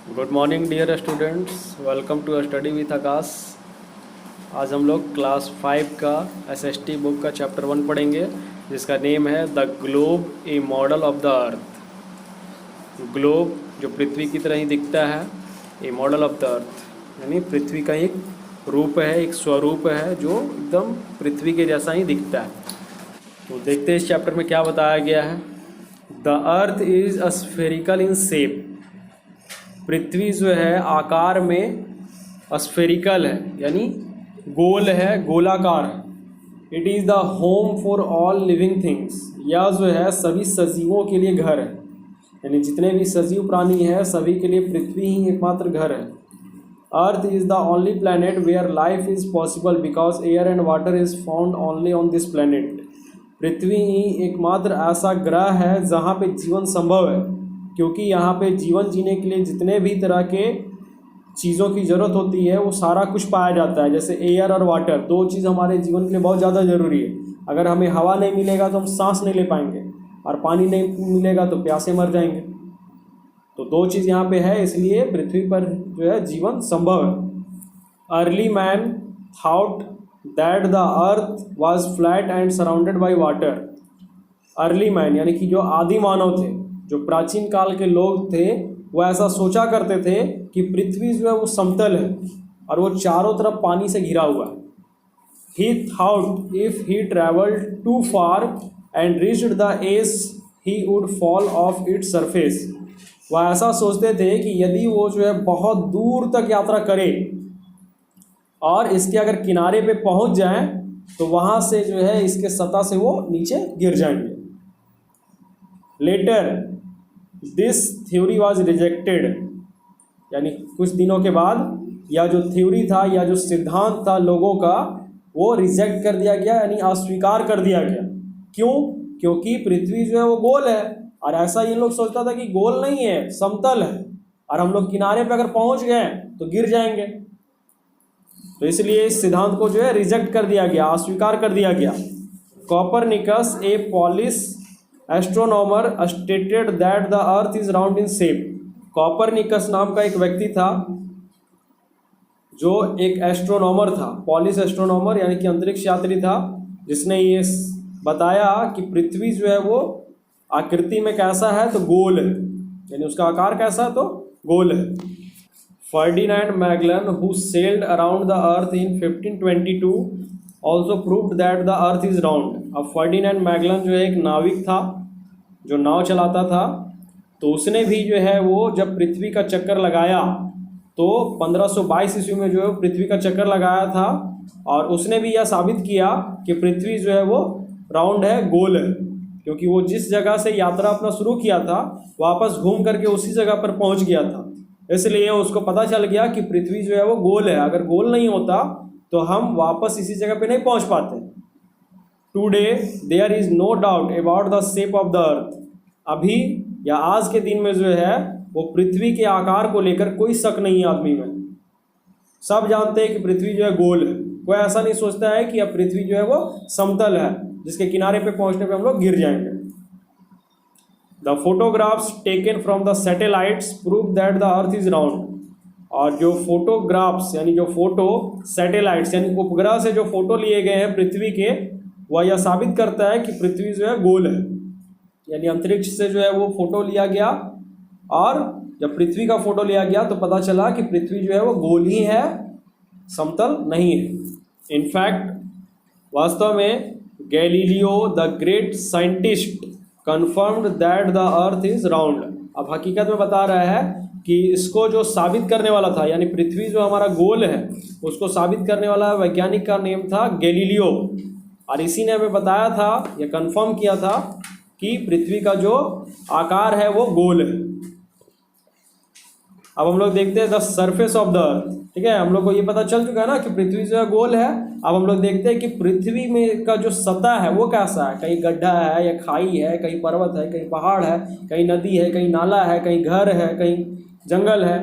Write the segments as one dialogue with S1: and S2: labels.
S1: Good morning dear students, welcome to study with Aakash. आज हम लोग क्लास 5 का एसएसटी बुक का चैप्टर 1 पढ़ेंगे, जिसका नेम है the globe A model of the earth. Globe जो पृथ्वी की तरह ही दिखता है, ए मॉडल ऑफ द अर्थ यानी पृथ्वी का एक रूप है, एक स्वरूप है जो एकदम पृथ्वी के जैसा ही दिखता है। तो देखते हैं इस चैप्टर में क्या बताया गया है। The earth is a spherical in shape. पृथ्वी जो है आकार में स्फेरिकल है, यानी गोल है, गोलाकार है। It is the home for all living things. यह जो है सभी सजीवों के लिए घर है, यानी जितने भी सजीव प्राणी हैं सभी के लिए पृथ्वी ही एकमात्र घर है। Earth is the only planet where life is possible because air and water is found only on this planet. पृथ्वी ही एकमात्र ऐसा ग्रह है जहाँ पे जीवन संभव है, क्योंकि यहाँ पे जीवन जीने के लिए जितने भी तरह के चीज़ों की ज़रूरत होती है वो सारा कुछ पाया जाता है। जैसे एयर और वाटर, दो चीज़ हमारे जीवन के लिए बहुत ज़्यादा ज़रूरी है। अगर हमें हवा नहीं मिलेगा तो हम सांस नहीं ले पाएंगे, और पानी नहीं मिलेगा तो प्यासे मर जाएंगे। तो दो चीज़ यहाँ पे है, इसलिए पृथ्वी पर जो है जीवन संभव है। Early man thought that the earth was flat and surrounded by water. Early man यानी कि जो आदि मानव थे, जो प्राचीन काल के लोग थे, वो ऐसा सोचा करते थे कि पृथ्वी जो है वो समतल है और वो चारों तरफ पानी से घिरा हुआ है। He thought if he travelled too far and reached the edge he would fall off its surface. वह ऐसा सोचते थे कि यदि वो जो है बहुत दूर तक यात्रा करे और इसके अगर किनारे पे पहुंच जाए तो वहाँ से जो है इसके सतह से वो नीचे गिर जाएंगे। Later this theory was rejected, यानी कुछ दिनों के बाद यह जो थ्योरी था या जो सिद्धांत था लोगों का, वो रिजेक्ट कर दिया गया, यानी अस्वीकार कर दिया गया। क्यों? क्योंकि पृथ्वी जो है वो गोल है, और ऐसा ये लोग सोचता था कि गोल नहीं है, समतल है, और हम लोग किनारे पे अगर पहुंच गए तो गिर जाएंगे। तो इसलिए इस सिद्धांत को जो है रिजेक्ट कर दिया गया, अस्वीकार कर दिया गया। Copernicus A polish astronomer stated that the earth is round in shape. Copernicus नाम का एक व्यक्ति था जो एक एस्ट्रोनॉमर था, पॉलिश एस्ट्रोनॉमर यानी कि अंतरिक्ष यात्री था, जिसने ये बताया कि पृथ्वी जो है वो आकृति में कैसा है, तो गोल है, यानी उसका आकार कैसा है, तो गोल है। Ferdinand Magellan who sailed around the earth in 1522 also proved that the earth is round. अब फर्डिनेंड मैगलन जो है एक नाविक था जो नाव चलाता था, तो उसने भी जो है वो जब पृथ्वी का चक्कर लगाया तो 1522 ईस्वी में जो है पृथ्वी का चक्कर लगाया था, और उसने भी यह साबित किया कि पृथ्वी जो है वो राउंड है, गोल है, क्योंकि वो जिस जगह से यात्रा अपना शुरू किया था वापस घूम करके उसी जगह पर पहुंच गया था। इसलिए उसको पता चल गया कि पृथ्वी जो है वो गोल है। अगर गोल नहीं होता तो हम वापस इसी जगह पे नहीं पहुंच पाते। Today there is no doubt about the shape of the earth. अभी या आज के दिन में जो है वो पृथ्वी के आकार को लेकर कोई शक नहीं है आदमी में। सब जानते हैं कि पृथ्वी जो है गोल है। कोई ऐसा नहीं सोचता है कि अब पृथ्वी जो है वो समतल है जिसके किनारे पे पहुंचने पे हम लोग गिर जाएंगे। The photographs taken from the satellites prove that the earth is round. और जो फोटोग्राफ्स यानी जो फोटो सैटेलाइट्स यानी उपग्रह से जो फोटो लिए गए हैं पृथ्वी के, वह यह साबित करता है कि पृथ्वी जो है गोल है। यानी अंतरिक्ष से जो है वो फोटो लिया गया, और जब पृथ्वी का फोटो लिया गया तो पता चला कि पृथ्वी जो है वो गोल ही है, समतल नहीं है। इनफैक्ट वास्तव में Galileo the great scientist confirmed that the earth is round. अब हकीकत में बता रहा है कि इसको जो साबित करने वाला था, यानी पृथ्वी जो हमारा गोल है, उसको साबित करने वाला वैज्ञानिक का नेम था गैलीलियो, और इसी ने हमें बताया था या कंफर्म किया था कि पृथ्वी का जो आकार है वो गोल है। अब हम लोग देखते हैं द सरफेस ऑफ द अर्थ। ठीक है, हम लोग को ये पता चल चुका है ना कि पृथ्वी जो है गोल है। अब हम लोग देखते हैं कि पृथ्वी में का जो सतह है वो कैसा है। कहीं गड्ढा है या खाई है, कहीं पर्वत है, कहीं पहाड़ है, कहीं नदी है, कहीं नाला है, कहीं घर है, कहीं जंगल है।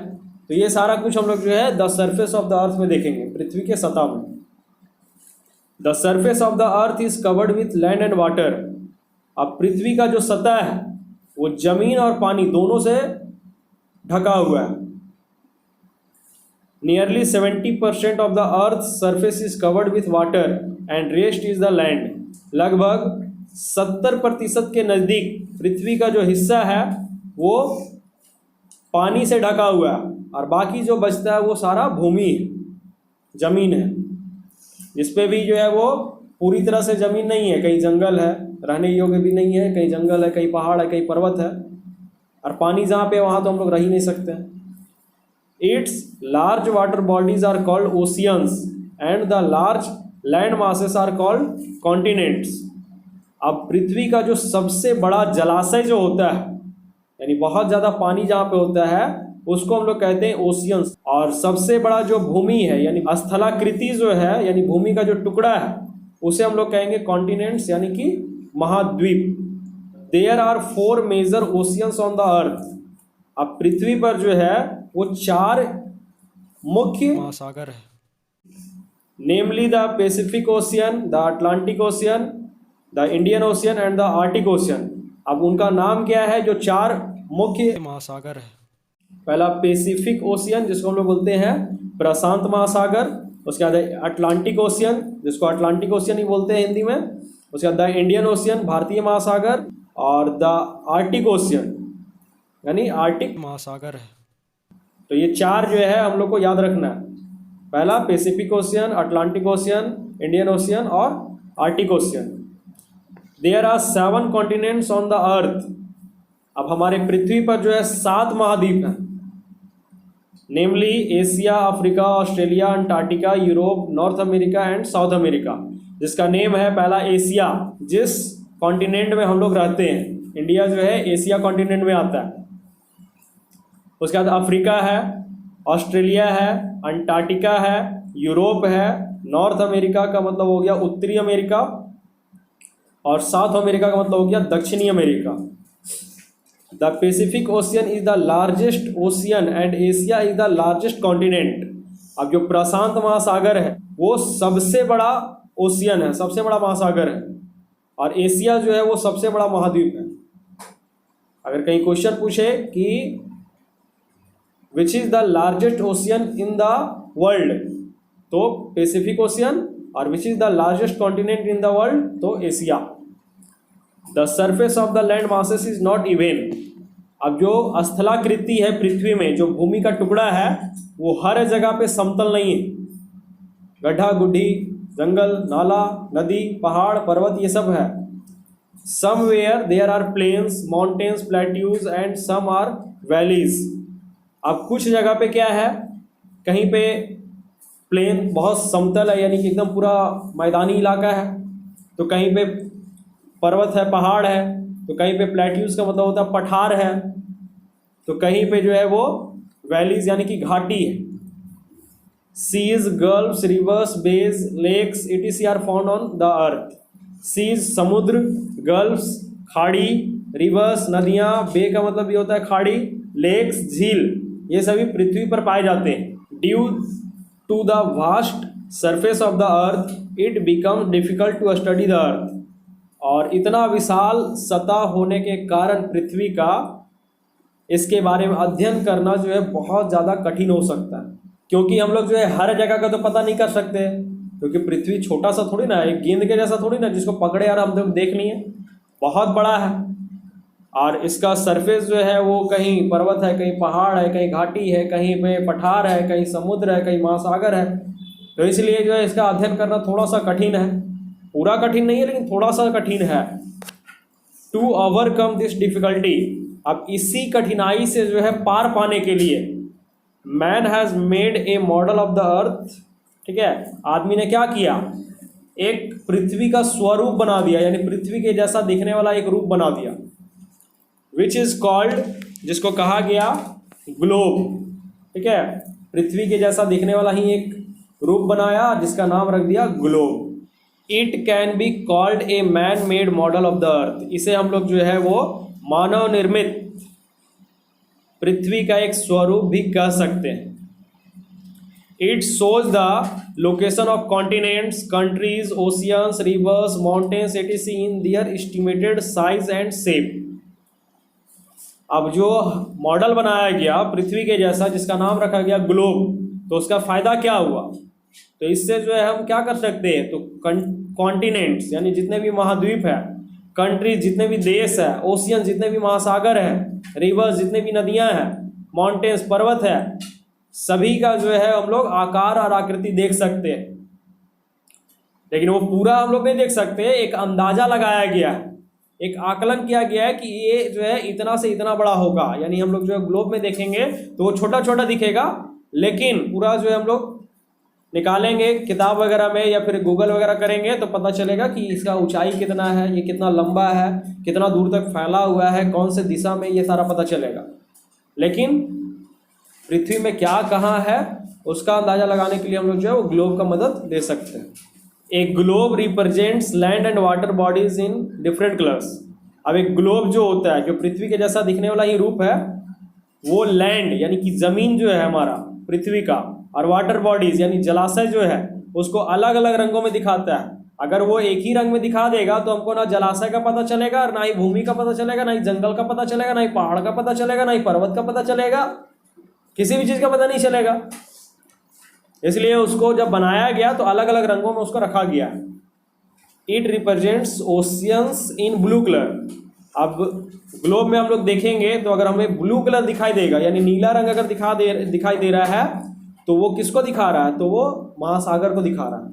S1: तो ये सारा कुछ हम लोग जो है द सरफेस ऑफ द अर्थ में देखेंगे, पृथ्वी के सतह में। The surface of the earth is covered with land and water. अब पृथ्वी का जो सतह है वो जमीन और पानी दोनों से ढका हुआ है। Nearly 70% of the earth surface is covered with water and rest is the land. लगभग 70% के नज़दीक पृथ्वी का जो हिस्सा है वो पानी से ढका हुआ है और बाकी जो बचता है वो सारा भूमि है, ज़मीन है, जिसपे भी जो है वो पूरी तरह से ज़मीन नहीं है, कहीं जंगल है, रहने योग्य भी नहीं है, कहीं जंगल है, कहीं पहाड़ है, कहीं पर्वत है, और पानी जहाँ पे वहाँ तो हम लोग रह ही नहीं सकते। Its large water bodies are called oceans and the large land masses are called continents. अब पृथ्वी का जो सबसे बड़ा जलाशय जो होता है, यानी बहुत ज़्यादा पानी जहाँ पे होता है, उसको हम लोग कहते हैं ओशियंस। और सबसे बड़ा जो भूमि है यानी स्थलाकृति जो है, यानी भूमि का जो टुकड़ा है, उसे हम लोग कहेंगे कॉन्टिनेंट्स यानी कि महाद्वीप। There are 4 major oceans on the earth. अब पृथ्वी पर जो है वो 4 मुख्य
S2: महासागर है,
S1: namely the Pacific ocean, the Atlantic ocean, the Indian ocean and the Arctic ocean. अब उनका नाम क्या है जो 4 मुख्य
S2: महासागर है।
S1: पहला पैसिफिक ओशियन जिसको हम लोग बोलते हैं प्रशांत महासागर, उसके बाद अटलांटिक ओशियन जिसको अटलांटिक ओशियन ही बोलते हैं हिंदी में, उसके बाद द इंडियन ओशियन भारतीय महासागर, और द आर्टिक ओशियन यानी आर्टिक
S2: महासागर है।
S1: तो ये 4 जो है हम लोग को याद रखना है। पहला Pacific Ocean, Atlantic Ocean, Indian Ocean और Arctic Ocean. There are 7 continents on the earth. अब हमारे पृथ्वी पर जो है 7 महाद्वीप हैं, namely Asia, Africa, Australia, Antarctica, Europe, North America and South America. जिसका नेम है पहला एशिया, जिस कॉन्टिनेंट में हम लोग रहते हैं, इंडिया जो है एशिया कॉन्टिनेंट में आता है। उसके बाद अफ्रीका है, ऑस्ट्रेलिया है, अंटार्कटिका है, यूरोप है, नॉर्थ अमेरिका का मतलब हो गया उत्तरी अमेरिका, और साउथ अमेरिका का मतलब हो गया दक्षिणी America. The Pacific ocean is the largest ocean and Asia is the largest continent. अब जो प्रशांत महासागर है वो सबसे बड़ा ओशियन है, सबसे बड़ा महासागर है, और एशिया जो है वो सबसे बड़ा महाद्वीप है। अगर कहीं क्वेश्चन पूछे कि which is the largest ocean in the world, तो पैसिफिक ओशियन, और which is the largest continent in the world, तो Asia. The surface of the land masses is not even. अब जो स्थलाकृति है पृथ्वी में, जो भूमि का टुकड़ा है, वो हर जगह पे समतल नहीं है। गड्ढा गुड्ढी, जंगल, नाला, नदी, पहाड़, पर्वत, ये सब है। Somewhere there are plains, mountains, plateaus and some are valleys. अब कुछ जगह पे क्या है, कहीं पे प्लेन बहुत समतल है यानी कि एकदम पूरा मैदानी इलाका है, तो कहीं पे पर्वत है, पहाड़ है, तो कहीं पे प्लेट्यूज का मतलब होता है पठार है, तो कहीं पे जो है वो वैलीज यानी कि घाटी है। Seas, gulfs, rivers, bays, lakes etc are found on the earth. Seas समुद्र, गल्फ्स खाड़ी, रिवर्स नदियाँ, बे का मतलब ये होता है खाड़ी, लेक्स झील, ये सभी पृथ्वी पर पाए जाते हैं। Due to the vast surface of the earth it becomes difficult to study the earth. और इतना विशाल सतह होने के कारण पृथ्वी का इसके बारे में अध्ययन करना जो है बहुत ज़्यादा कठिन हो सकता है, क्योंकि हम लोग जो है हर जगह का तो पता नहीं कर सकते, क्योंकि पृथ्वी छोटा सा थोड़ी ना है, एक गेंद के जैसा थोड़ी ना जिसको पकड़े और हम लोग देख लिए, बहुत बड़ा है। और इसका सरफेस जो है वो कहीं पर्वत है, कहीं पहाड़ है, कहीं घाटी है, कहीं पे पठार है, कहीं समुद्र है, कहीं महासागर है, तो इसलिए जो है इसका अध्ययन करना थोड़ा सा कठिन है। पूरा कठिन नहीं है लेकिन थोड़ा सा कठिन है। टू ओवरकम दिस डिफिकल्टी, अब इसी कठिनाई से जो है पार पाने के लिए man has made a model of the अर्थ। ठीक है, आदमी ने क्या किया, एक पृथ्वी का स्वरूप बना दिया, यानी पृथ्वी के जैसा दिखने वाला एक रूप बना दिया, विच इज़ कॉल्ड, जिसको कहा गया ग्लोब। ठीक है, पृथ्वी के जैसा दिखने वाला ही एक रूप बनाया जिसका नाम रख दिया globe. It can be called a man made model of the अर्थ, इसे हम लोग जो है वो मानव निर्मित पृथ्वी का एक स्वरूप भी कह सकते हैं। It shows the location of continents, countries, oceans, rivers, mountains etc in their estimated size and shape. अब जो मॉडल बनाया गया पृथ्वी के जैसा जिसका नाम रखा गया ग्लोब, तो उसका फ़ायदा क्या हुआ? तो इससे जो है हम क्या कर सकते हैं, तो कॉन्टिनेंट्स यानी जितने भी महाद्वीप है, कंट्रीज जितने भी देश है, ओशियन जितने भी महासागर हैं, रिवर्स जितने भी नदियां हैं, माउंटेन्स पर्वत है, सभी का जो है हम लोग आकार और आकृति देख सकते हैं। लेकिन वो पूरा हम लोग नहीं देख सकते, एक अंदाजा लगाया गया है, एक आकलन किया गया है कि ये जो है इतना से इतना बड़ा होगा। यानी हम लोग जो है ग्लोब में देखेंगे तो वो छोटा छोटा दिखेगा, लेकिन पूरा जो है हम लोग निकालेंगे किताब वगैरह में या फिर गूगल वगैरह करेंगे तो पता चलेगा कि इसका ऊंचाई कितना है, ये कितना लंबा है, कितना दूर तक फैला हुआ है, कौन से दिशा में, ये सारा पता चलेगा। लेकिन पृथ्वी में क्या कहाँ है उसका अंदाजा लगाने के लिए हम लोग जो है वो ग्लोब का मदद ले सकते हैं। ए globe represents land and water bodies in different colours. अब एक ग्लोब जो होता है, जो पृथ्वी के जैसा दिखने वाला ही रूप है, वो लैंड यानी कि ज़मीन जो है हमारा पृथ्वी का, और वाटर बॉडीज यानी जलाशय जो है उसको अलग अलग रंगों में दिखाता है। अगर वो एक ही रंग में दिखा देगा तो हमको ना जलाशय का पता चलेगा, और ना ही भूमि का पता चलेगा, ना ही जंगल का पता चलेगा, ना ही पहाड़ का पता चलेगा, ना ही पर्वत का पता चलेगा, किसी भी चीज़ का पता नहीं चलेगा। इसलिए उसको जब बनाया गया तो अलग अलग रंगों में उसको रखा गया। It represents oceans in blue colour. अब ग्लोब में हम लोग देखेंगे तो अगर हमें ब्लू कलर दिखाई देगा, यानी नीला रंग अगर दिखाई दे रहा है, तो वो किसको दिखा रहा है? तो वो महासागर को दिखा रहा है,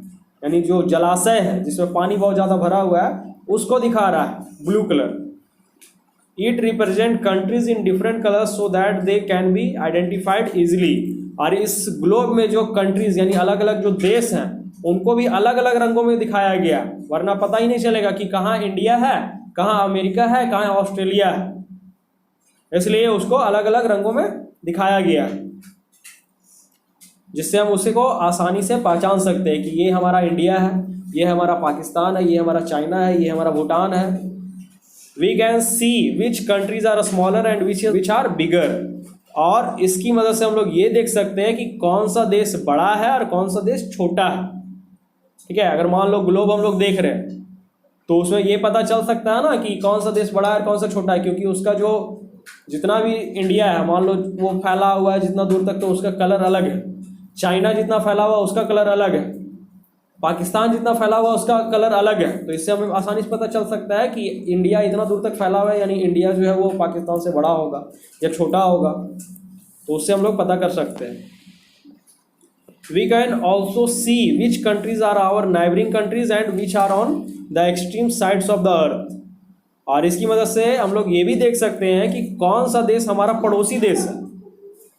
S1: यानी जो जलाशय है जिसमें पानी बहुत ज़्यादा भरा हुआ है उसको दिखा रहा है blue colour. It represent countries in different colours so that they can be identified easily. और इस ग्लोब में जो कंट्रीज यानी अलग अलग जो देश हैं उनको भी अलग अलग रंगों में दिखाया गया, वरना पता ही नहीं चलेगा कि कहाँ इंडिया है, कहाँ अमेरिका है, कहाँ ऑस्ट्रेलिया है। इसलिए उसको अलग अलग रंगों में दिखाया गया, जिससे हम उसी को आसानी से पहचान सकते हैं कि ये हमारा इंडिया है, ये हमारा पाकिस्तान है, ये हमारा चाइना है, ये हमारा भूटान है। We can see which countries are smaller and which are bigger. और इसकी मदद से हम लोग ये देख सकते हैं कि कौन सा देश बड़ा है और कौन सा देश छोटा है। ठीक है, अगर मान लो ग्लोब हम लोग देख रहे हैं तो उसमें ये पता चल सकता है ना कि कौन सा देश बड़ा है और कौन सा छोटा है, क्योंकि उसका जो जितना भी इंडिया है मान लो वो फैला हुआ है जितना दूर तक, तो उसका कलर अलग है। चाइना जितना फैला हुआ उसका कलर अलग है, पाकिस्तान जितना फैला हुआ उसका कलर अलग है। तो इससे हमें आसानी से पता चल सकता है कि इंडिया इतना दूर तक फैला हुआ है, यानी इंडिया जो है वो पाकिस्तान से बड़ा होगा या छोटा होगा, तो उससे हम लोग पता कर सकते हैं। We can also see which countries are our neighbouring countries and which are on the extreme sides of the earth. और इसकी मदद से हम लोग ये भी देख सकते हैं कि कौन सा देश हमारा पड़ोसी देश है।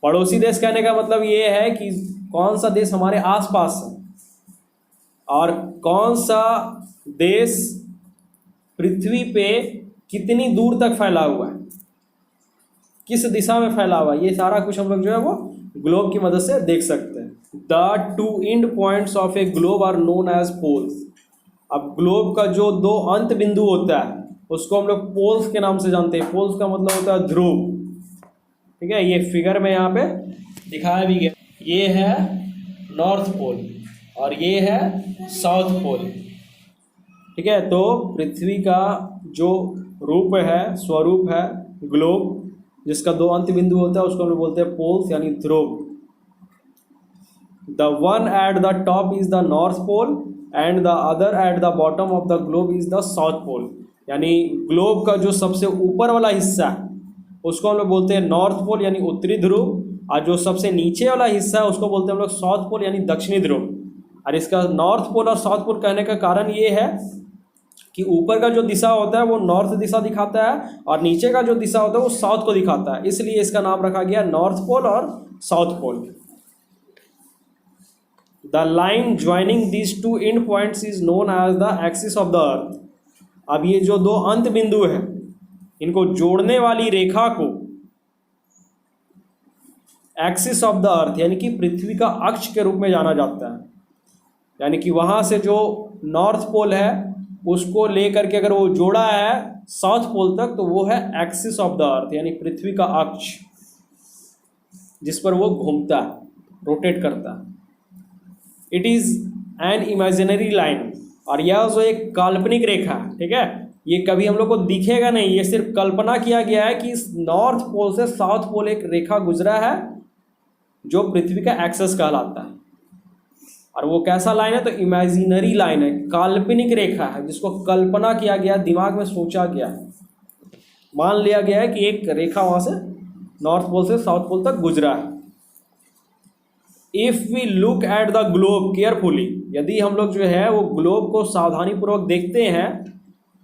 S1: पड़ोसी देश कहने का मतलब ये है कि कौन सा देश हमारे आसपास है और कौन सा देश पृथ्वी पे कितनी दूर तक फैला हुआ है, किस दिशा में फैला हुआ है, ये सारा कुछ हम लोग जो है वो ग्लोब की मदद से देख सकते हैं। The two end points of a globe are known as poles. अब ग्लोब का जो दो अंत बिंदु होता है उसको हम लोग पोल्स के नाम से जानते हैं। पोल्स का मतलब होता है ध्रुव। ठीक है, ये फिगर में यहाँ पे दिखाया भी गया, ये है नॉर्थ पोल और ये है साउथ पोल। ठीक है, तो पृथ्वी का जो रूप है, स्वरूप है ग्लोब, जिसका दो अंत बिंदु होता है उसको हम लोग बोलते हैं पोल्स यानी ध्रुव। The one at the top is the north pole and the other at the bottom of the globe is the south pole. यानी ग्लोब का जो सबसे ऊपर वाला हिस्सा है उसको हम लोग बोलते हैं नॉर्थ पोल यानी उत्तरी ध्रुव, और जो सबसे नीचे वाला हिस्सा है उसको बोलते हैं हम लोग साउथ पोल यानी दक्षिणी ध्रुव। और इसका नॉर्थ पोल और साउथ पोल कहने का कारण ये है कि ऊपर का जो दिशा होता है वो नॉर्थ दिशा दिखाता है और नीचे का जो दिशा होता है वो साउथ को दिखाता है, इसलिए इसका नाम रखा गया नॉर्थ पोल और south pole. The line joining these two end points is known as the axis of the earth. अब ये जो दो अंत बिंदु है इनको जोड़ने वाली रेखा को एक्सिस ऑफ द अर्थ यानी कि पृथ्वी का अक्ष के रूप में जाना जाता है। यानी कि वहाँ से जो नॉर्थ पोल है उसको लेकर के अगर वो जोड़ा है साउथ पोल तक तो वो है एक्सिस ऑफ द अर्थ यानी पृथ्वी का अक्ष, जिस पर वो घूमता है, रोटेट करता है। It is an imaginary line, और यह जो एक काल्पनिक रेखा है, ठीक है, ये कभी हम लोग को दिखेगा नहीं, ये सिर्फ कल्पना किया गया है कि इस नॉर्थ पोल से साउथ पोल एक रेखा गुजरा है जो पृथ्वी का एक्सेस कहलाता है। और वो कैसा लाइन है? तो इमेजिनरी लाइन है, काल्पनिक रेखा है, जिसको कल्पना किया गया, दिमाग में सोचा गया, मान लिया गया है कि एक रेखा वहाँ से नॉर्थ पोल से साउथ पोल तक गुजरा है। If we look at the globe carefully, यदि हम लोग जो है वो ग्लोब को सावधानीपूर्वक देखते हैं,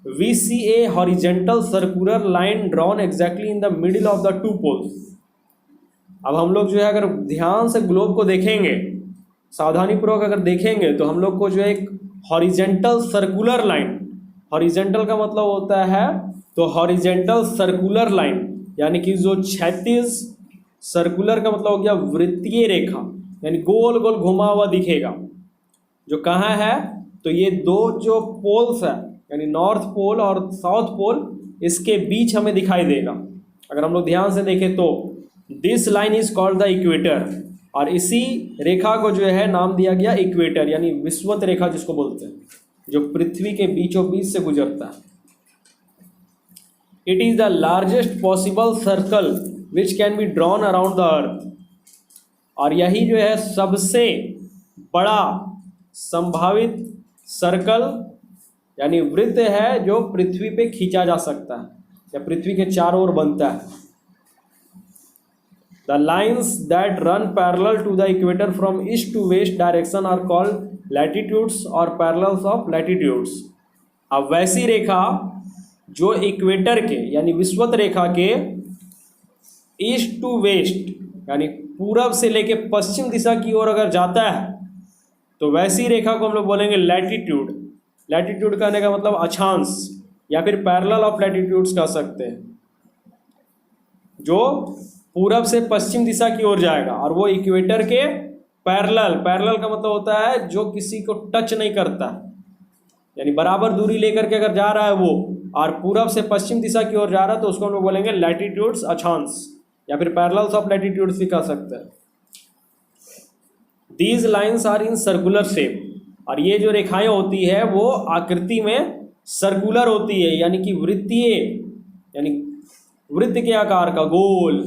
S1: we see a horizontal circular line drawn exactly in the middle of the two poles. अब हम लोग जो है अगर ध्यान से ग्लोब को देखेंगे, सावधानीपूर्वक अगर देखेंगे, तो हम लोग को जो है एक हॉरिजेंटल सर्कुलर लाइन, हॉरिजेंटल का मतलब होता है तो हॉरिजेंटल सर्कुलर लाइन, यानी कि जो क्षैतिज, सर्कुलर का मतलब हो गया वृत्तीय रेखा, यानी गोल गोल घुमा हुआ दिखेगा, जो कहाँ है? तो ये दो जो पोल्स है, यानी नॉर्थ पोल और साउथ पोल, इसके बीच हमें दिखाई देगा। अगर हम लोग ध्यान से देखें तो this line is called the equator, और इसी रेखा को जो है नाम दिया गया इक्वेटर, यानी विषुवत रेखा जिसको बोलते हैं, जो पृथ्वी के बीचों बीच से गुजरता है। It is the largest possible circle which can be drawn around the earth, और यही जो है सबसे बड़ा संभावित सर्कल यानी वृत्त है जो पृथ्वी पे खींचा जा सकता है या पृथ्वी के चारों ओर बनता है। The lines that run parallel to the equator from east to west direction are called latitudes और पैरेलल्स ऑफ लैटिट्यूड्स। अब वैसी रेखा जो इक्वेटर के यानी विषुवत रेखा के ईस्ट टू वेस्ट यानी पूरब से लेके पश्चिम दिशा की ओर अगर जाता है, तो वैसी रेखा को हम लोग बोलेंगे लैटिट्यूड। लैटिट्यूड कहने का मतलब अक्षांश, या फिर पैरेलल ऑफ लैटिट्यूड्स कह सकते हैं, जो पूरब से पश्चिम दिशा की ओर जाएगा, और वो इक्वेटर के पैरेलल, पैरेलल का मतलब होता है जो किसी को टच नहीं करता, यानी बराबर दूरी लेकर के अगर जा रहा है वो, और पूरब से पश्चिम दिशा की ओर जा रहा है, तो उसको हम लोग बोलेंगे लैटिट्यूड्स, अक्षांश, या फिर पैरेलल्स ऑफ लैटिट्यूड्स भी कह सकते हैं। These lines are in circular shape, और ये जो रेखाएं होती है वो आकृति में सर्कुलर होती है, यानी कि वृत्तीय, यानी वृत्त के आकार का, गोल।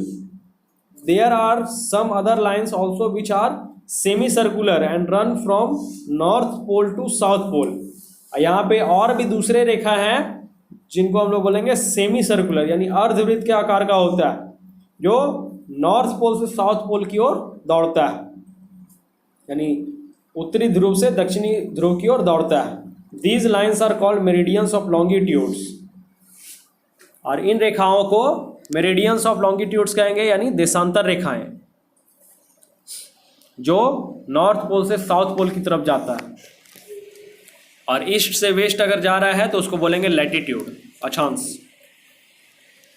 S1: There are some other lines also which are semi circular and run from north pole to south pole. यहाँ पे और भी दूसरे रेखा हैं जिनको हम लोग बोलेंगे सेमी सर्कुलर, यानी अर्धवृत्त के आकार का होता है, जो नॉर्थ पोल से साउथ पोल की ओर दौड़ता है, यानी उत्तरी ध्रुव से दक्षिणी ध्रुव की ओर दौड़ता है। These lines are called meridians of longitudes, और इन रेखाओं को मेरिडियंस ऑफ लॉन्गिट्यूड्स कहेंगे, यानी देशांतर रेखाएं, जो नॉर्थ पोल से साउथ पोल की तरफ जाता है, और ईस्ट से वेस्ट अगर जा रहा है तो उसको बोलेंगे लैटिट्यूड, अक्षांश।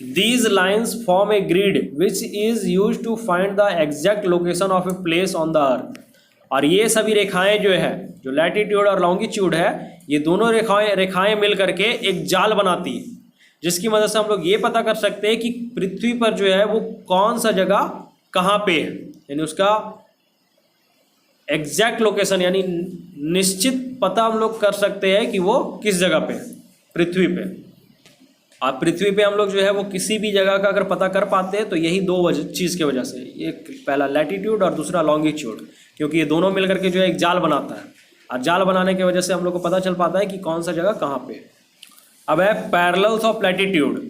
S1: These lines form a grid which is used to find the exact location of a place on the earth। और ये सभी रेखाएं जो है, जो लैटिट्यूड और लॉन्गिट्यूड है, ये दोनों रेखाएं मिल करके एक जाल बनाती है, जिसकी मदद से हम लोग ये पता कर सकते हैं कि पृथ्वी पर जो है वो कौन सा जगह कहाँ पे है, यानी उसका एग्जैक्ट लोकेशन, यानी निश्चित पता हम लोग कर सकते हैं कि वो किस जगह पे है पृथ्वी पे। आप पृथ्वी पे हम लोग जो है वो किसी भी जगह का अगर पता कर पाते हैं तो यही दो चीज़ की वजह से, एक पहला लैटिट्यूड और दूसरा लॉन्गिट्यूड, क्योंकि ये दोनों मिलकर के जो है एक जाल बनाता है, और जाल बनाने की वजह से हम लोग को पता चल पाता है कि कौन सा जगह कहाँ पे है। अब है parallels of latitude.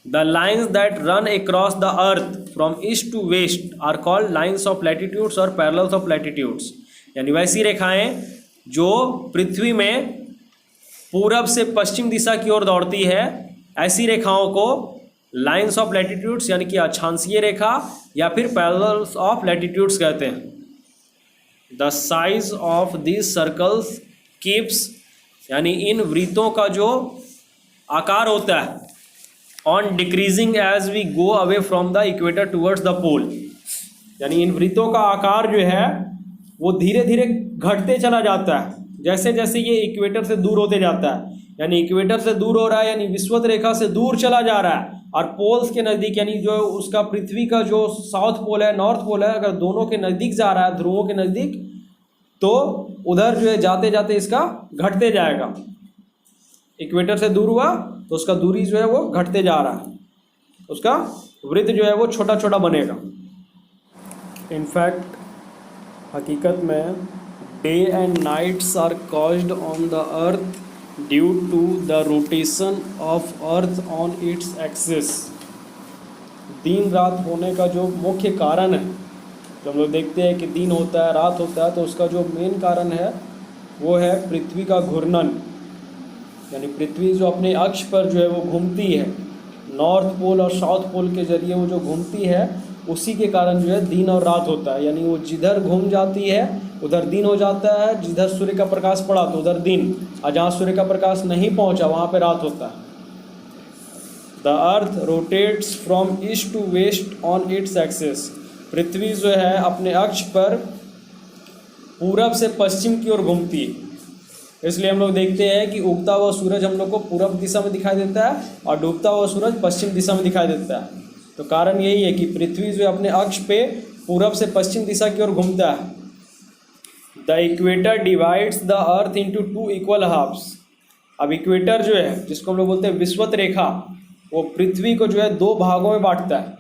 S1: The lines that run across the earth from east to west are called lines of latitudes और पैरेलल्स ऑफ लैटिट्यूड्स, यानी वैसी रेखाएं जो पृथ्वी में पूरब से पश्चिम दिशा की ओर दौड़ती है, ऐसी रेखाओं को लाइन्स ऑफ लैटिट्यूड्स यानी कि अक्षांशीय रेखा या फिर पैरेलल्स ऑफ लैटिट्यूड्स कहते हैं। The size of this circles keeps, यानी इन वृत्तों का जो आकार होता है, on decreasing as we go away from the equator towards the pole, यानी इन वृत्तों का आकार जो है वो धीरे धीरे घटते चला जाता है जैसे जैसे ये इक्वेटर से दूर होते जाता है, यानी इक्वेटर से दूर हो रहा है, यानी विषुवत रेखा से दूर चला जा रहा है, और पोल्स के नज़दीक, यानी जो उसका पृथ्वी का जो साउथ पोल है, नॉर्थ पोल है, अगर दोनों के नज़दीक जा रहा है, ध्रुवों के नज़दीक, तो उधर जो है जाते जाते इसका घटते जाएगा। इक्वेटर से दूर हुआ तो उसका दूरी जो है वो घटते जा रहा है, उसका वृत्त जो है वो छोटा छोटा बनेगा। इनफैक्ट हकीकत में day and nights are caused on the earth due to the rotation of earth on its axis. दिन रात होने का जो मुख्य कारण है, जो हम लोग देखते हैं कि दिन होता है रात होता है, तो उसका जो मेन कारण है वो है पृथ्वी का घूर्णन। यानी पृथ्वी जो अपने अक्ष पर जो है वो घूमती है, नॉर्थ पोल और साउथ पोल के जरिए वो जो घूमती है, उसी के कारण जो है दिन और रात होता है। यानी वो जिधर घूम जाती है उधर दिन हो जाता है, जिधर सूर्य का प्रकाश पड़ा तो उधर दिन, और जहाँ सूर्य का प्रकाश नहीं पहुँचा वहाँ पे रात होता है। The earth rotates from east to west on its axis. पृथ्वी जो है अपने अक्ष पर पूरब से पश्चिम की ओर घूमती है। इसलिए हम लोग देखते हैं कि उगता हुआ सूरज हम लोग को पूरब दिशा में दिखाई देता है और डूबता हुआ सूरज पश्चिम दिशा में दिखाई देता है। तो कारण यही है कि पृथ्वी जो अपने अक्ष पे पूरब से पश्चिम दिशा की ओर घूमता है। The equator divides the earth into 2 equal halves. अब इक्वेटर जो है, जिसको हम लोग बोलते हैं विषुवत रेखा, वो पृथ्वी को जो है 2 भागों में बांटता है,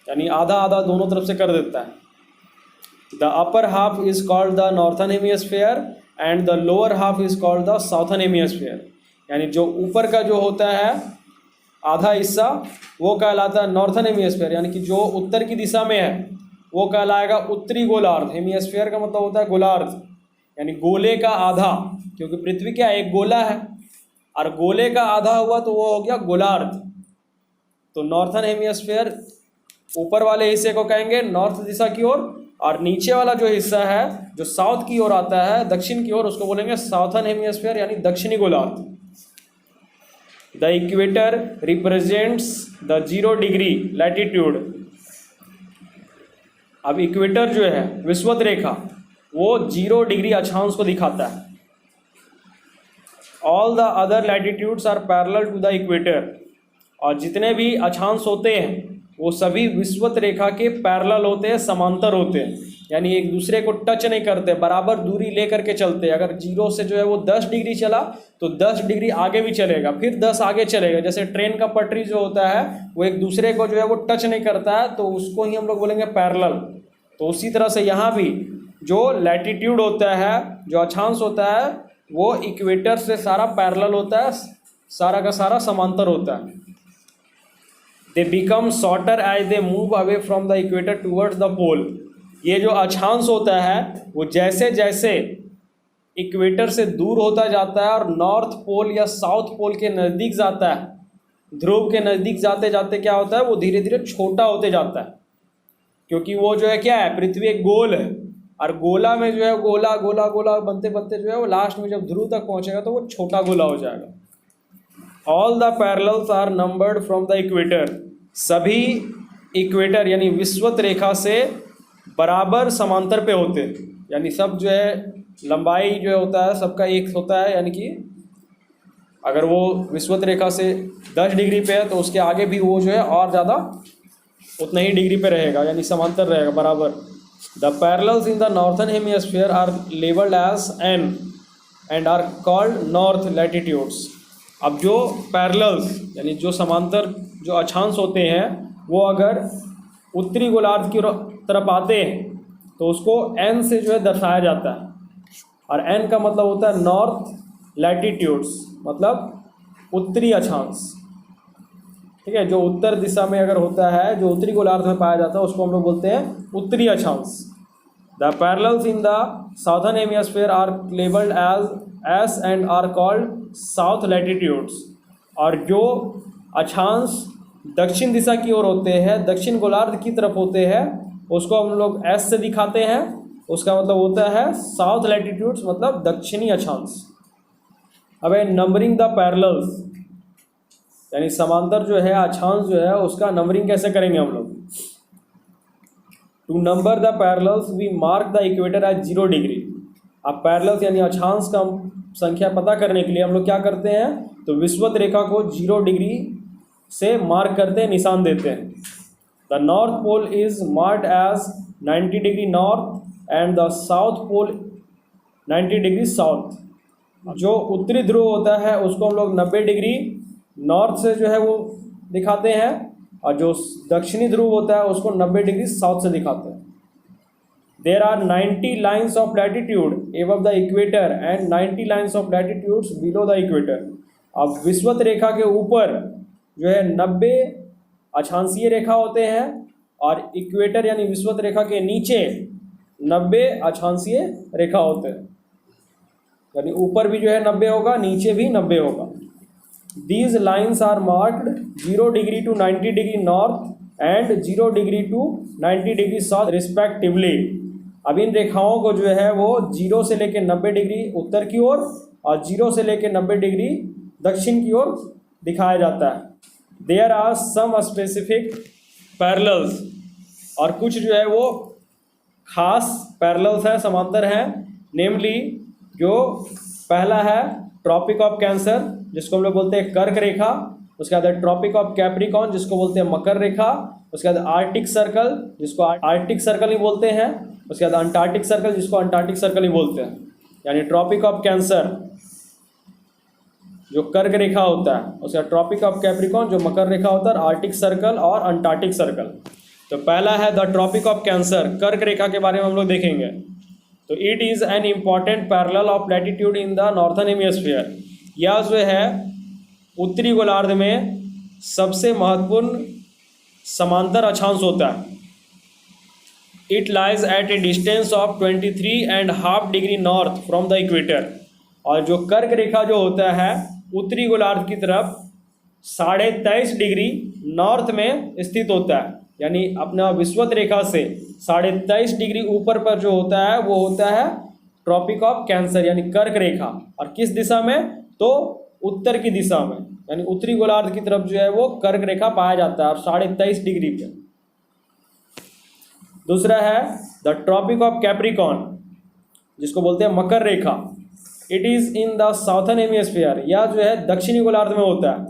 S1: यानी आधा आधा दोनों तरफ से कर देता है। The upper half is called the northern hemisphere and the lower half is called the southern hemisphere. यानी जो ऊपर का जो होता है आधा हिस्सा वो कहलाता है नॉर्थन हेमिस्फीयर, यानी कि जो उत्तर की दिशा में है वो कहलाएगा उत्तरी गोलार्ध। हेमिस्फीयर का मतलब होता है गोलार्ध, यानी गोले का आधा, क्योंकि पृथ्वी क्या एक गोला है और गोले का आधा हुआ तो वो हो गया गोलार्ध। तो नॉर्थन हेमिस्फीयर ऊपर वाले हिस्से को कहेंगे नॉर्थ दिशा की ओर, और नीचे वाला जो हिस्सा है जो साउथ की ओर आता है, दक्षिण की ओर, उसको बोलेंगे साउथर्न हेमिस्फीयर यानी दक्षिणी गोलार्ध। The equator represents the 0 degree latitude. अब इक्वेटर जो है विषुवत रेखा वो 0 डिग्री अक्षांश को दिखाता है। All the other latitudes are parallel to the equator. और जितने भी अक्षांश होते हैं वो सभी विषुवत रेखा के पैरेलल होते हैं, समांतर होते हैं, यानी एक दूसरे को टच नहीं करते, बराबर दूरी ले करके चलते हैं। अगर 0 से जो है वो 10 डिग्री चला तो 10 डिग्री आगे भी चलेगा, फिर 10 आगे चलेगा। जैसे ट्रेन का पटरी जो होता है वो एक दूसरे को जो है वो टच नहीं करता है, तो उसको ही हम लोग बोलेंगे पैरेलल। तो उसी तरह से यहाँ भी जो लैटिट्यूड होता है, जो अक्षांश होता है, वो इक्वेटर से सारा पैरेलल होता है, सारा का सारा समांतर होता है। They become shorter as they move away from the equator towards the pole. ये जो अक्षांश होता है वो जैसे जैसे इक्वेटर से दूर होता जाता है और नॉर्थ पोल या साउथ पोल के नज़दीक जाता है, ध्रुव के नज़दीक जाते जाते क्या होता है, वो धीरे धीरे छोटा होते जाता है। क्योंकि वो जो है क्या है, पृथ्वी एक गोल है, और गोला में जो है गोला गोला गोला बनते बनते जो है वो लास्ट में जब ध्रुव तक पहुँचेगा तो वो छोटा गोला हो जाएगा। All the parallels are numbered from the equator. सभी इक्वेटर यानी विषुवत रेखा से बराबर समांतर पे होते हैं, यानी सब जो है लंबाई जो होता है सबका एक होता है। यानी कि अगर वो विषुवत रेखा से 10 डिग्री पे है तो उसके आगे भी वो जो है और ज़्यादा उतना ही डिग्री पे रहेगा, यानी समांतर रहेगा बराबर। The parallels in the northern hemisphere are labelled as N and are called north latitudes. अब जो पैरेलल्स यानी जो समांतर जो अक्षांश होते हैं वो अगर उत्तरी गोलार्ध की तरफ आते हैं तो उसको एन से जो है दर्शाया जाता है, और एन का मतलब होता है नॉर्थ लैटिट्यूड्स, मतलब उत्तरी अक्षांश। ठीक है, जो उत्तर दिशा में अगर होता है, जो उत्तरी गोलार्ध में पाया जाता है, उसको हम लोग बोलते हैं उत्तरी अक्षांश। The parallels in the southern hemisphere are labelled as S and are called south latitudes. और जो अक्षांश दक्षिण दिशा की ओर होते हैं, दक्षिण गोलार्ध की तरफ होते हैं, उसको हम लोग एस से दिखाते हैं। उसका मतलब होता है साउथ लैटिट्यूड्स, मतलब दक्षिणी अक्षांश। अब नंबरिंग द पैरेलल्स यानी समांतर जो है अक्षांश जो है उसका नंबरिंग कैसे करेंगे हम लोग। To number the parallels we mark the equator at 0 degree. अब पैरेलल्स यानी अक्षांश का संख्या पता करने के लिए हम लोग क्या करते हैं, तो विषुवत रेखा को 0 डिग्री से मार्क करते हैं, निशान देते हैं। The north pole is marked as 90 degree north and the south pole 90 degree south. जो उत्तरी ध्रुव होता है उसको हम लोग 90 डिग्री नॉर्थ से जो है वो दिखाते हैं, और जो दक्षिणी ध्रुव होता है उसको 90 डिग्री साउथ से दिखाते हैं। There are 90 lines of latitude above the equator and 90 lines of latitudes below the equator. अब विषुवत रेखा के ऊपर जो है 90 अक्षांशीय रेखा होते हैं और इक्वेटर यानी विषुवत रेखा के नीचे 90 अक्षांशीय रेखा होते हैं, यानी ऊपर भी जो है 90 होगा, नीचे भी 90 होगा। These lines are marked 0 degree to 90 degree north and 0 degree to 90 degree south respectively। अब इन रेखाओं को जो है वो 0 से लेकर 90 डिग्री उत्तर की ओर और 0 से लेकर 90 डिग्री दक्षिण की ओर दिखाया जाता है। There are some specific parallels, और कुछ जो है वो खास पैरेलल्स हैं, समांतर हैं। नेमली जो पहला है ट्रॉपिक ऑफ कैंसर जिसको हम लोग बोलते हैं कर्क रेखा, उसके बाद ट्रॉपिक ऑफ कैप्रिकॉर्न जिसको बोलते हैं मकर रेखा, उसके बाद आर्टिक सर्कल जिसको आर्टिक सर्कल ही बोलते हैं, उसके बाद अंटार्कटिक सर्कल जिसको अंटार्कटिक सर्कल ही बोलते हैं। यानी ट्रॉपिक ऑफ कैंसर जो कर्क रेखा होता है, उसके बाद ट्रॉपिक ऑफ कैप्रिकॉर्न जो मकर रेखा होता है, आर्टिक सर्कल और अंटार्कटिक सर्कल। तो पहला है द ट्रॉपिक ऑफ कैंसर, कर्क रेखा के बारे में हम लोग देखेंगे। तो it is an important parallel of latitude in the northern hemisphere. यह जो है उत्तरी गोलार्ध में सबसे महत्वपूर्ण समांतर अक्षांश होता है। It lies at a distance of 23.5 degree north from the equator. और जो कर्क रेखा जो होता है उत्तरी गोलार्ध की तरफ 23.5 डिग्री नॉर्थ में स्थित होता है, यानी अपना विषुवत रेखा से 23.5 डिग्री ऊपर पर जो होता है वो होता है ट्रॉपिक ऑफ कैंसर यानी कर्क रेखा। और किस दिशा में? तो उत्तर की दिशा में, यानी उत्तरी गोलार्ध की तरफ जो है वो कर्क रेखा पाया जाता है और 23.5 डिग्री पे। दूसरा है द ट्रॉपिक ऑफ कैप्रिकॉर्न जिसको बोलते हैं मकर रेखा। It is in the southern hemisphere. यह जो है दक्षिणी गोलार्ध में होता है,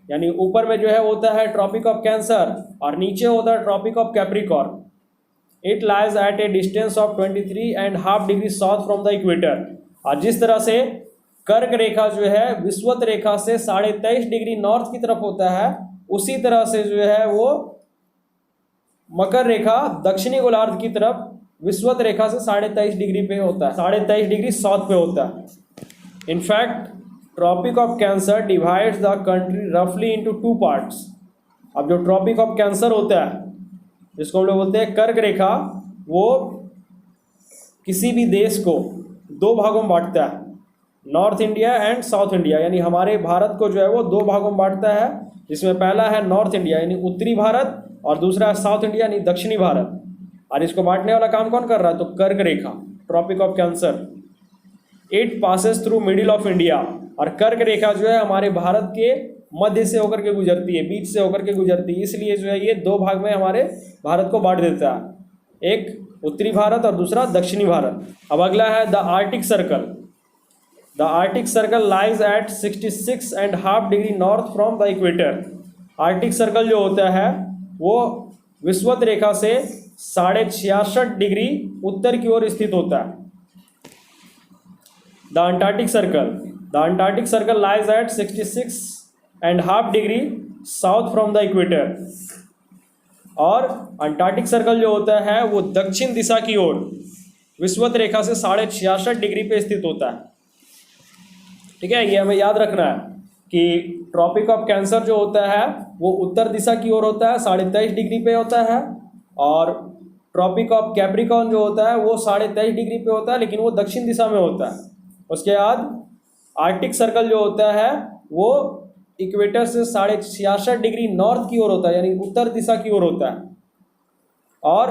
S1: यानी ऊपर में जो है होता है ट्रॉपिक ऑफ कैंसर और नीचे होता है tropic of Capricorn. It lies at a distance of 23.5 degree south from the equator. और जिस तरह से कर्क रेखा जो है विषुवत रेखा से 23.5 डिग्री नॉर्थ की तरफ होता है, उसी तरह से जो है वो मकर रेखा दक्षिणी गोलार्ध की तरफ विषुवत रेखा से 23.5 डिग्री पे होता है, 23.5 डिग्री साउथ पे होता है। In fact tropic of Cancer divides the country रफली इनटू 2 पार्ट्स। अब जो ट्रॉपिक ऑफ कैंसर होता है जिसको हम लोग बोलते हैं कर्क रेखा, वो किसी भी देश को 2 भागों में बांटता है, north India and south India. यानी हमारे भारत को जो है वो 2 भागों में बांटता है, जिसमें पहला है नॉर्थ इंडिया यानी उत्तरी भारत और दूसरा है साउथ इंडिया यानी दक्षिणी भारत। और इसको बांटने वाला काम कौन कर रहा है? तो कर्क रेखा, Tropic of Cancer. It passes through middle of India. और कर्क रेखा जो है हमारे भारत के मध्य से होकर के गुजरती है, बीच से होकर के गुजरती है, इसलिए जो है ये 2 भाग में हमारे भारत को बांट देता है, एक उत्तरी भारत और दूसरा दक्षिणी भारत। अब अगला है the Arctic circle. The Arctic circle lies at 66.5 degree north from the equator. Arctic circle जो होता है वो विषुवत रेखा से 66.5 डिग्री उत्तर की ओर स्थित होता है। The Antarctic circle. The Antarctic circle lies at 66.5 degree south from the equator. और अंटार्कटिक सर्कल जो होता है वो दक्षिण दिशा की ओर विषुवत रेखा से 66.5 डिग्री पे स्थित होता है। ठीक है, ये हमें याद रखना है कि ट्रॉपिक ऑफ कैंसर जो होता है वो उत्तर दिशा की ओर होता है, 23.5 डिग्री पे होता है। और ट्रॉपिक ऑफ कैप्रिकॉर्न जो होता है वो 23.5 डिग्री पे होता है, लेकिन वो दक्षिण दिशा में होता है। उसके बाद आर्टिक सर्कल जो होता है वो इक्वेटर से 66.5 डिग्री नॉर्थ की ओर होता है, यानी उत्तर दिशा की ओर होता है। और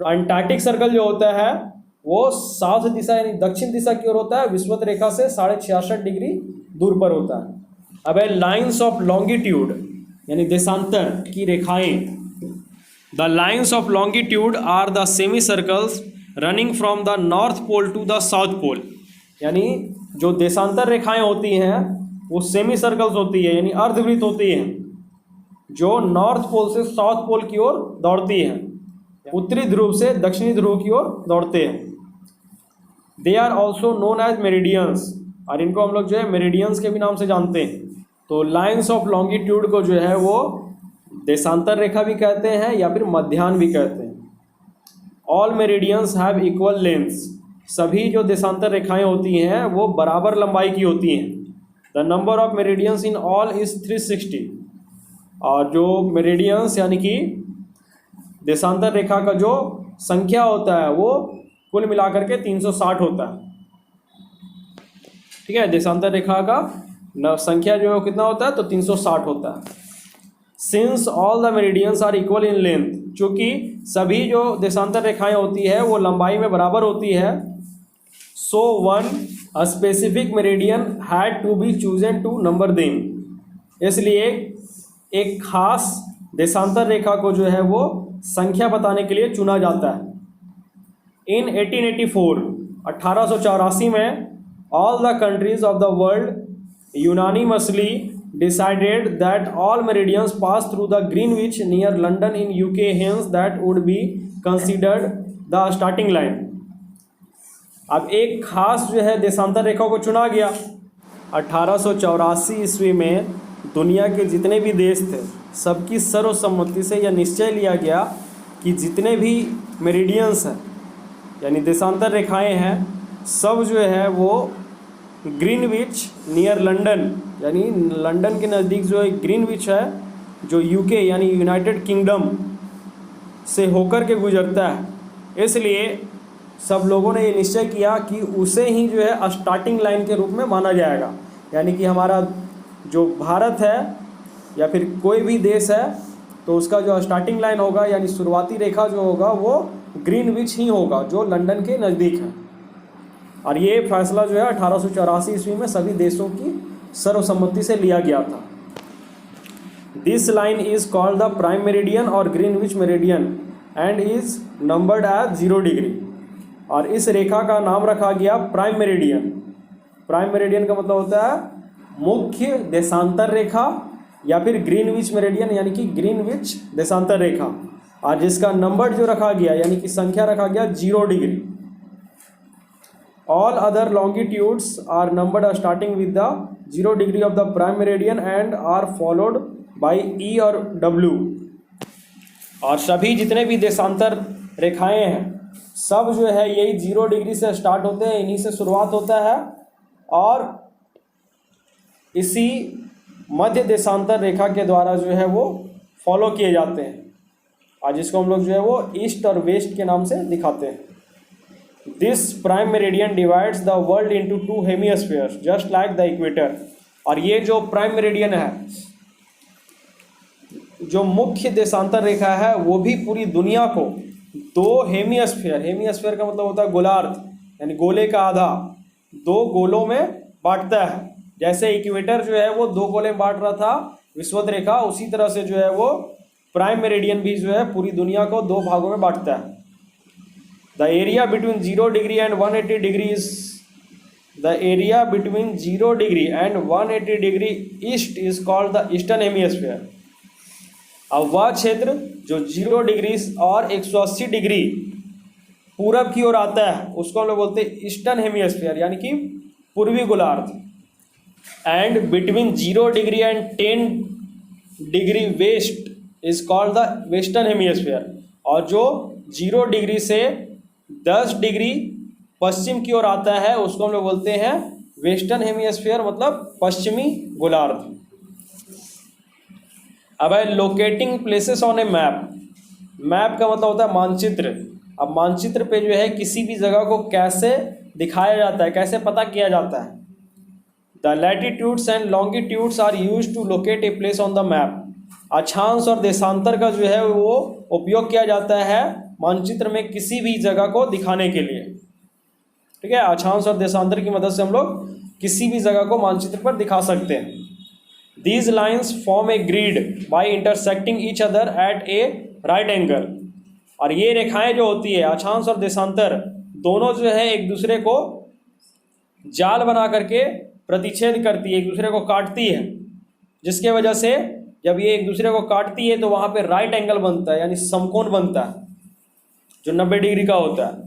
S1: अंटार्कटिक सर्कल जो होता है वो साउथ दिशा यानी दक्षिण दिशा की ओर होता है, विषुवत रेखा से 66.5 डिग्री दूर पर होता है। अब है लाइन्स ऑफ लॉन्गिट्यूड यानी देशांतर की रेखाएं। The lines of longitude are the semi circles running from the north pole to the south pole. यानी जो देशांतर रेखाएं होती हैं वो सेमी सर्कल्स होती है, यानी अर्धवृत्त होती हैं, जो नॉर्थ पोल से साउथ पोल की ओर दौड़ती हैं, उत्तरी ध्रुव से दक्षिणी ध्रुव की ओर दौड़ते हैं। They are also known as meridians, और इनको हम लोग जो है मेरिडियंस के भी नाम से जानते हैं। तो लाइन्स ऑफ लॉन्गिट्यूड को जो है वो देशांतर रेखा भी कहते हैं या फिर मध्याह्न भी कहते हैं। All meridians have equal lengths, सभी जो देशांतर रेखाएं होती हैं वो बराबर लंबाई की होती हैं। The number of meridians in all is 360, और जो मेरिडियंस यानी कि देशांतर रेखा का जो संख्या होता है वो कुल मिलाकर के 360 होता है। ठीक है, देशांतर रेखा का संख्या जो है कितना होता है, तो 360 होता है। Since all the meridians are equal in length, चूँकि सभी जो देशांतर रेखाएं होती है वो लंबाई में बराबर होती है। So one a specific meridian had to be chosen to number them, इसलिए एक खास देशांतर रेखा को जो है वो संख्या बताने के लिए चुना जाता है। इन 1884 में all the countries of the world unanimously decided that all meridians pass through the Greenwich near London in UK, hence that would be considered the starting line। अब एक खास जो है देशांतर रेखा को चुना गया। 1884 ईस्वी में दुनिया के जितने भी देश थे सबकी सर्वसम्मति से यह निश्चय लिया गया कि जितने भी मेरिडियंस हैं यानी देशांतर रेखाएं हैं सब जो है वो ग्रीनविच नियर लंदन यानी लंदन के नज़दीक जो है ग्रीनविच है जो यूके यानी यूनाइटेड किंगडम से होकर के गुजरता है। इसलिए सब लोगों ने ये निश्चय किया कि उसे ही जो है स्टार्टिंग लाइन के रूप में माना जाएगा, यानी कि हमारा जो भारत है या फिर कोई भी देश है तो उसका जो स्टार्टिंग लाइन होगा यानी शुरुआती रेखा जो होगा वो ग्रीनविच ही होगा जो लंदन के नज़दीक है। और ये फैसला जो है 1884 ईस्वी में सभी देशों की सर्वसम्मति से लिया गया था। This line is called the prime meridian और Greenwich meridian and is numbered as 0 degree, और इस रेखा का नाम रखा गया प्राइम मेरिडियन। प्राइम मेरिडियन का मतलब होता है मुख्य देशांतर रेखा या फिर ग्रीनविच मेरिडियन यानी कि ग्रीनविच देशांतर रेखा, और जिसका नंबर जो रखा गया यानी कि संख्या रखा गया 0 degree. All other longitudes are numbered starting with the 0 degree of the prime meridian and are followed by E और W। और सभी जितने भी देशांतर रेखाएं हैं सब जो है यही 0 डिग्री से स्टार्ट होते हैं, इन्हीं से शुरुआत होता है और इसी मध्य देशांतर रेखा के द्वारा जो है वो फॉलो किए जाते हैं, और जिसको हम लोग जो है वो ईस्ट और वेस्ट के नाम से दिखाते हैं। This prime meridian divides the world into 2 hemispheres just like the equator। और ये जो प्राइम मेरिडियन है जो मुख्य देशांतर रेखा है वो भी पूरी दुनिया को 2 हेमिस्फीयर का मतलब होता है गोलार्ध यानी गोले का आधा, 2 गोलों में बांटता है। जैसे इक्वेटर जो है वो 2 गोले में बांट रहा था विषुवत रेखा, उसी तरह से जो है वो प्राइम मेरिडियन भी जो है पूरी दुनिया को 2 भागों में बांटता है। The area between 0 degree and 180 degree is the area between 0 degree and 180 degree east is called the eastern hemisphere। अब वह क्षेत्र जो 0 डिग्री और 180 डिग्री पूरब की ओर आता है उसको हम लोग बोलते हैं ईस्टर्न हेमिस्फीयर यानी कि पूर्वी गोलार्ध। And between 0 degree and 10 degree west is called the western hemisphere, और जो 0 डिग्री से 10 डिग्री पश्चिम की ओर आता है उसको हम लोग बोलते हैं वेस्टर्न हेमिस्फीयर मतलब पश्चिमी गोलार्ध। अब है locating places on A map. Map का मतलब होता है मानचित्र। अब मानचित्र पे जो है किसी भी जगह को कैसे दिखाया जाता है, कैसे पता किया जाता है। The latitudes and longitudes are used to locate a place on the map. अक्षांश और देशांतर का जो है वो उपयोग किया जाता है मानचित्र में किसी भी जगह को दिखाने के लिए। ठीक है, अक्षांश और देशांतर की मदद से हम लोग किसी भी जगह को मानचित्र पर दिखा सकते हैं। These lines form a grid by intersecting each other at a right angle. और ये रेखाएं जो होती है अक्षांश और देशांतर दोनों जो है एक दूसरे को जाल बना करके प्रतिच्छेद करती है, एक दूसरे को काटती है, जिसके वजह से जब ये एक दूसरे को काटती है तो वहाँ पे राइट एंगल बनता है यानी समकोण बनता है जो 90 डिग्री का होता है।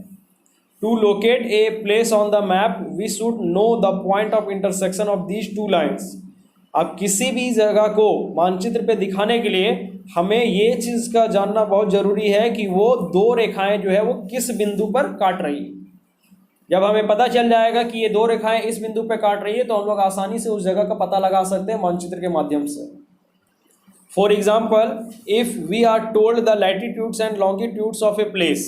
S1: To locate a place on the map we should know the point of intersection of these 2 lines. अब किसी भी जगह को मानचित्र पे दिखाने के लिए हमें ये चीज़ का जानना बहुत ज़रूरी है कि वो दो रेखाएं जो है वो किस बिंदु पर काट रही है। जब हमें पता चल जाएगा कि ये दो रेखाएं इस बिंदु पर काट रही है तो हम लोग आसानी से उस जगह का पता लगा सकते हैं मानचित्र के माध्यम से। For example, if we are told the latitudes and longitudes of a place,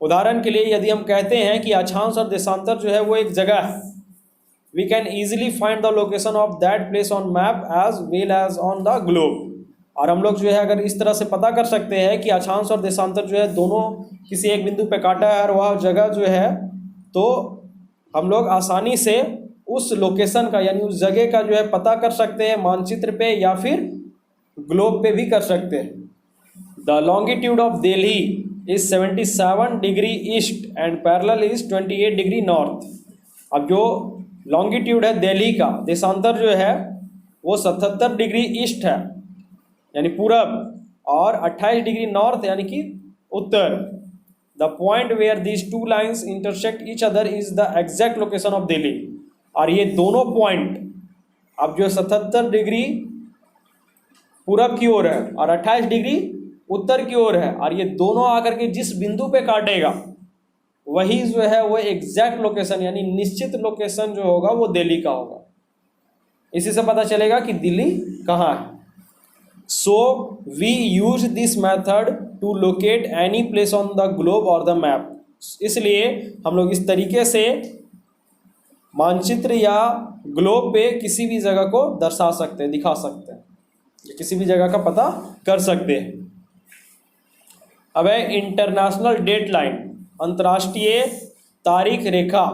S1: उदाहरण के लिए यदि हम कहते हैं कि अक्षांश और देशांतर जो है वो एक जगह है, we can easily find the location of that place on map as well as on the globe. और हम लोग जो है अगर इस तरह से पता कर सकते हैं कि अक्षांश और देशांतर जो है दोनों किसी एक बिंदु पे काटा है और वह जगह जो है, तो हम लोग आसानी से उस लोकेशन का यानी उस जगह का जो है पता कर सकते हैं मानचित्र पे या फिर ग्लोब पे भी कर सकते हैं। The longitude of Delhi is 77 degree east and parallel is 28 degree north. अब जो लॉन्गिट्यूड है दिल्ली का, देशांतर जो है वो 77 डिग्री ईस्ट है यानी पूरब, और 28 डिग्री नॉर्थ यानी कि उत्तर। The point where these two lines intersect each other is the exact location of Delhi. और ये दोनों पॉइंट, अब जो 77 डिग्री पूरब की ओर है और 28 डिग्री उत्तर की ओर है, और ये दोनों आकर के जिस बिंदु पे काटेगा वही जो है वो एग्जैक्ट लोकेशन यानी निश्चित लोकेशन जो होगा वो दिल्ली का होगा। इसी से पता चलेगा कि दिल्ली कहाँ है। So we use this method to locate any place on the globe और द मैप। इसलिए हम लोग इस तरीके से मानचित्र या ग्लोब पे किसी भी जगह को दर्शा सकते हैं, दिखा सकते हैं, किसी भी जगह का पता कर सकते हैं। अब है इंटरनेशनल डेट लाइन, अंतर्राष्ट्रीय तारीख रेखा।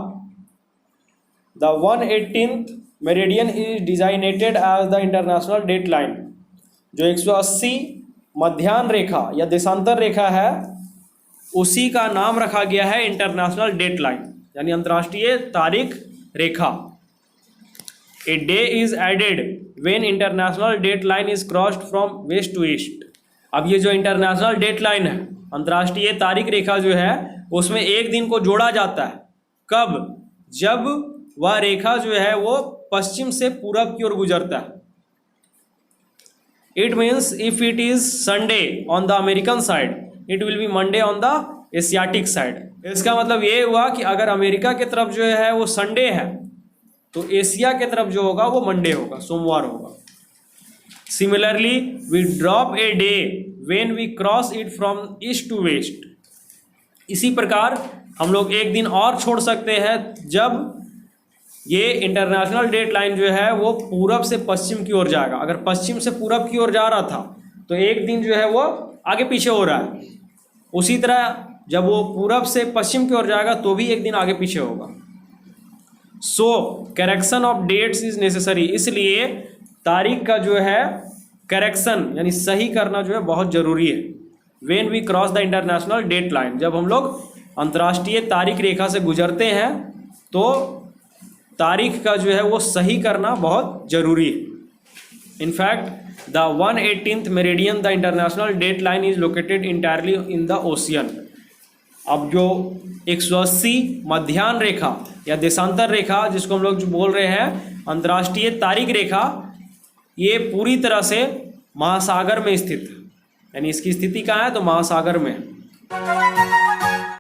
S1: The 118th meridian is designated as the international date line. जो 180 मध्याह्न रेखा या देशांतर रेखा है उसी का नाम रखा गया है इंटरनेशनल डेट लाइन यानी अंतर्राष्ट्रीय तारीख रेखा। A day is added when international date line is crossed from west to east. अब ये जो इंटरनेशनल डेट लाइन है, अंतर्राष्ट्रीय तारीख रेखा जो है, उसमें एक दिन को जोड़ा जाता है। कब? जब वह रेखा जो है वो पश्चिम से पूरब की ओर गुजरता है। It means if it is Sunday on the American side, it will be Monday on the Asiatic side. इसका मतलब ये हुआ कि अगर अमेरिका की तरफ जो है वो संडे है तो एशिया की तरफ जो होगा वो मंडे होगा, सोमवार होगा। Similarly we drop a day when we cross it from east to west. इसी प्रकार हम लोग एक दिन और छोड़ सकते हैं जब ये इंटरनेशनल डेट लाइन जो है वो पूरब से पश्चिम की ओर जाएगा। अगर पश्चिम से पूरब की ओर जा रहा था तो एक दिन जो है वो आगे पीछे हो रहा है, उसी तरह जब वो पूरब से पश्चिम की ओर जाएगा तो भी एक दिन आगे पीछे होगा। So correction of dates is necessary. इसलिए तारीख का जो है करेक्शन यानी सही करना जो है बहुत ज़रूरी है। When we cross the international date line, जब हम लोग अंतर्राष्ट्रीय तारीख रेखा से गुजरते हैं तो तारीख का जो है वो सही करना बहुत ज़रूरी है। In fact the 118th meridian the international date line is located entirely in the ocean. अब जो 180 मध्याह्न रेखा या देशांतर रेखा जिसको हम लोग जो बोल रहे हैं अंतर्राष्ट्रीय तारीख रेखा, ये पूरी तरह से महासागर में स्थित है। यानी इसकी स्थिति कहाँ है? तो महासागर में।